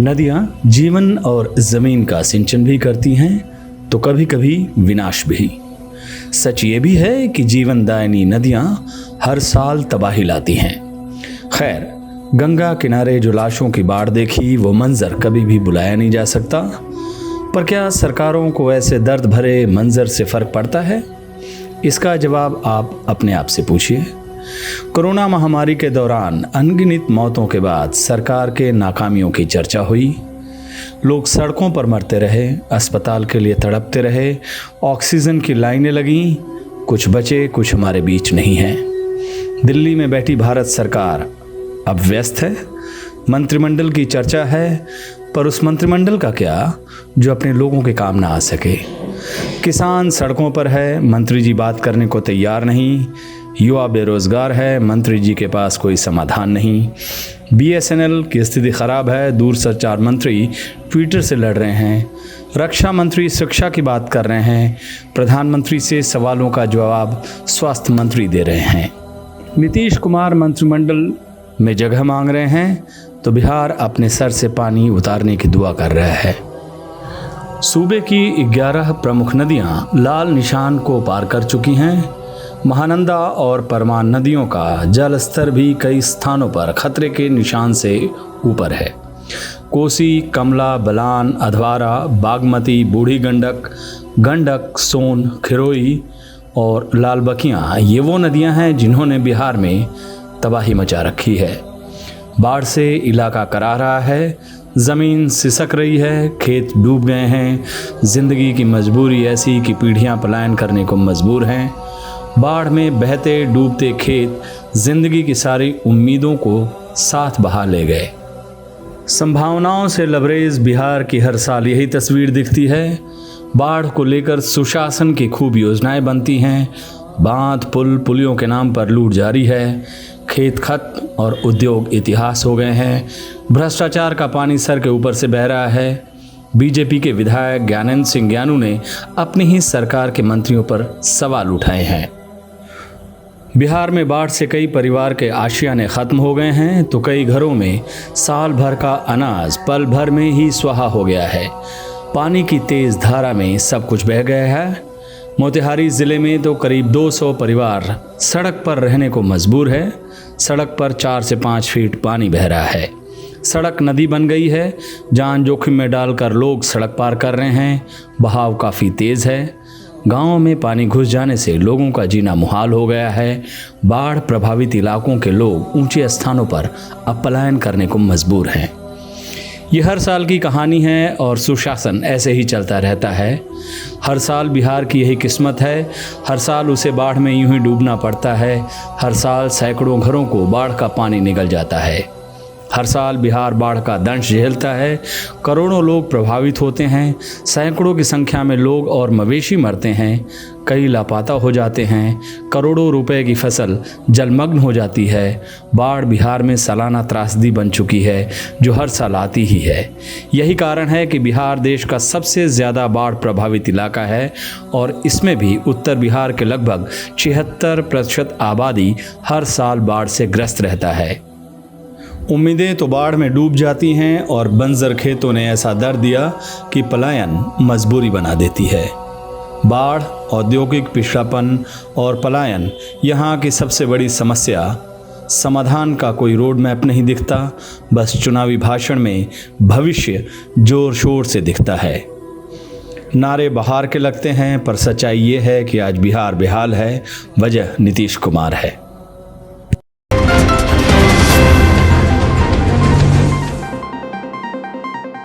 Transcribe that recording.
नदियाँ जीवन और ज़मीन का सिंचन भी करती हैं तो कभी कभी विनाश भी। सच ये भी है कि जीवनदायिनी नदियाँ हर साल तबाही लाती हैं। खैर, गंगा किनारे जो लाशों की बाढ़ देखी वो मंजर कभी भी बुलाया नहीं जा सकता। पर क्या सरकारों को ऐसे दर्द भरे मंजर से फ़र्क पड़ता है? इसका जवाब आप अपने आप से पूछिए। कोरोना महामारी के दौरान अनगिनत मौतों के बाद सरकार के नाकामियों की चर्चा हुई। लोग सड़कों पर मरते रहे, अस्पताल के लिए तड़पते रहे, ऑक्सीजन की लाइनें लगीं। कुछ बचे, कुछ हमारे बीच नहीं हैं। दिल्ली में बैठी भारत सरकार अब व्यस्त है। मंत्रिमंडल की चर्चा है, पर उस मंत्रिमंडल का क्या जो अपने लोगों के काम ना आ सके। किसान सड़कों पर है, मंत्री जी बात करने को तैयार नहीं। युवा बेरोजगार है, मंत्री जी के पास कोई समाधान नहीं। बीएसएनएल की स्थिति खराब है, दूरसंचार मंत्री ट्विटर से लड़ रहे हैं। रक्षा मंत्री शिक्षा की बात कर रहे हैं। प्रधानमंत्री से सवालों का जवाब स्वास्थ्य मंत्री दे रहे हैं। नीतीश कुमार मंत्रिमंडल में जगह मांग रहे हैं तो बिहार अपने सर से पानी उतारने की दुआ कर रहा है। सूबे की 11 प्रमुख नदियां लाल निशान को पार कर चुकी हैं। महानंदा और परमान नदियों का जल स्तर भी कई स्थानों पर खतरे के निशान से ऊपर है। कोसी, कमला, बलान, अधवारा, बागमती, बूढ़ी गंडक, गंडक, सोन, खिरोई और लालबकियाँ ये वो नदियाँ हैं जिन्होंने बिहार में तबाही मचा रखी है। बाढ़ से इलाका करा रहा है, ज़मीन सिसक रही है, खेत डूब गए हैं। ज़िंदगी की मजबूरी ऐसी कि पीढ़ियाँ पलायन करने को मजबूर हैं। बाढ़ में बहते डूबते खेत जिंदगी की सारी उम्मीदों को साथ बहा ले गए। संभावनाओं से लबरेज बिहार की हर साल यही तस्वीर दिखती है। बाढ़ को लेकर सुशासन की खूब योजनाएं बनती हैं। बांध, पुल, पुलियों के नाम पर लूट जारी है। खेत खत्म और उद्योग इतिहास हो गए हैं। भ्रष्टाचार का पानी सर के ऊपर से बह रहा है। बीजेपी के विधायक ज्ञानेंद्र सिंह ज्ञानू ने अपनी ही सरकार के मंत्रियों पर सवाल उठाए हैं। बिहार में बाढ़ से कई परिवार के आशियाने खत्म हो गए हैं तो कई घरों में साल भर का अनाज पल भर में ही स्वाहा हो गया है। पानी की तेज धारा में सब कुछ बह गया है। मोतिहारी ज़िले में तो करीब 200 परिवार सड़क पर रहने को मजबूर है। सड़क पर 4 से 5 फीट पानी बह रहा है। सड़क नदी बन गई है। जान जोखिम में डालकर लोग सड़क पार कर रहे हैं। बहाव काफ़ी तेज़ है। गाँव में पानी घुस जाने से लोगों का जीना मुहाल हो गया है। बाढ़ प्रभावित इलाकों के लोग ऊंचे स्थानों पर अब पलायन करने को मजबूर हैं। ये हर साल की कहानी है और सुशासन ऐसे ही चलता रहता है। हर साल बिहार की यही किस्मत है। हर साल उसे बाढ़ में यूं ही डूबना पड़ता है। हर साल सैकड़ों घरों को बाढ़ का पानी निगल जाता है। हर साल बिहार बाढ़ का दंश झेलता है। करोड़ों लोग प्रभावित होते हैं। सैकड़ों की संख्या में लोग और मवेशी मरते हैं। कई लापता हो जाते हैं। करोड़ों रुपए की फसल जलमग्न हो जाती है। बाढ़ बिहार में सालाना त्रासदी बन चुकी है जो हर साल आती ही है। यही कारण है कि बिहार देश का सबसे ज़्यादा बाढ़ प्रभावित इलाका है और इसमें भी उत्तर बिहार के लगभग 76% आबादी हर साल बाढ़ से ग्रस्त रहता है। उम्मीदें तो बाढ़ में डूब जाती हैं और बंजर खेतों ने ऐसा दर दिया कि पलायन मजबूरी बना देती है। बाढ़, औद्योगिक पिछड़ापन और पलायन यहाँ की सबसे बड़ी समस्या। समाधान का कोई रोड मैप नहीं दिखता, बस चुनावी भाषण में भविष्य जोर शोर से दिखता है। नारे बहार के लगते हैं, पर सच्चाई ये है कि आज बिहार बेहाल है। वजह नीतीश कुमार है।